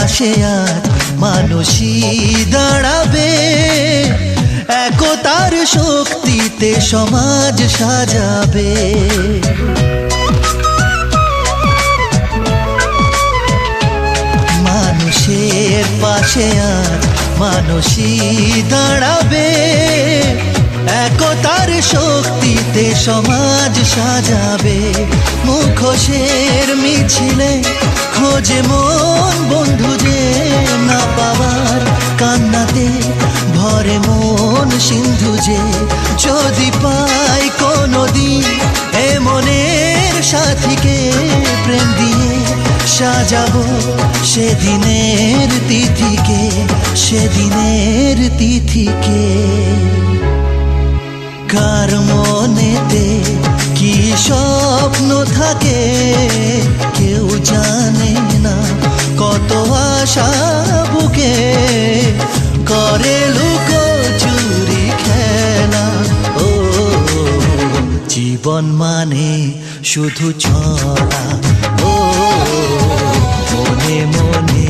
পাশে আর মানুষই দাঁড়াবে, একতার শক্তিতে সমাজ সাজাবে। মানুষের পাশে আর মানুষই দাঁড়াবে, একতার শক্তিতে সমাজ সাজাবে। মুখোশের মিছিলে খোঁজে মন বন্ধু যে না পাওয়ার কান্নাতে ভরে মন সিন্ধু যে, যদি পাই কোনোদিন এ মনের সাথীকে প্রেম দিয়ে সাজাবো সেদিনের তিথিকে, সেদিনের তিথিকে। কার মনেতে কি স্বপ্ন থাকে কেউ জানে না, কত আশা বুকে করে লুকোচুরি খেলা। ও জীবন মানে শুধু ছড়া, ও মনে মনে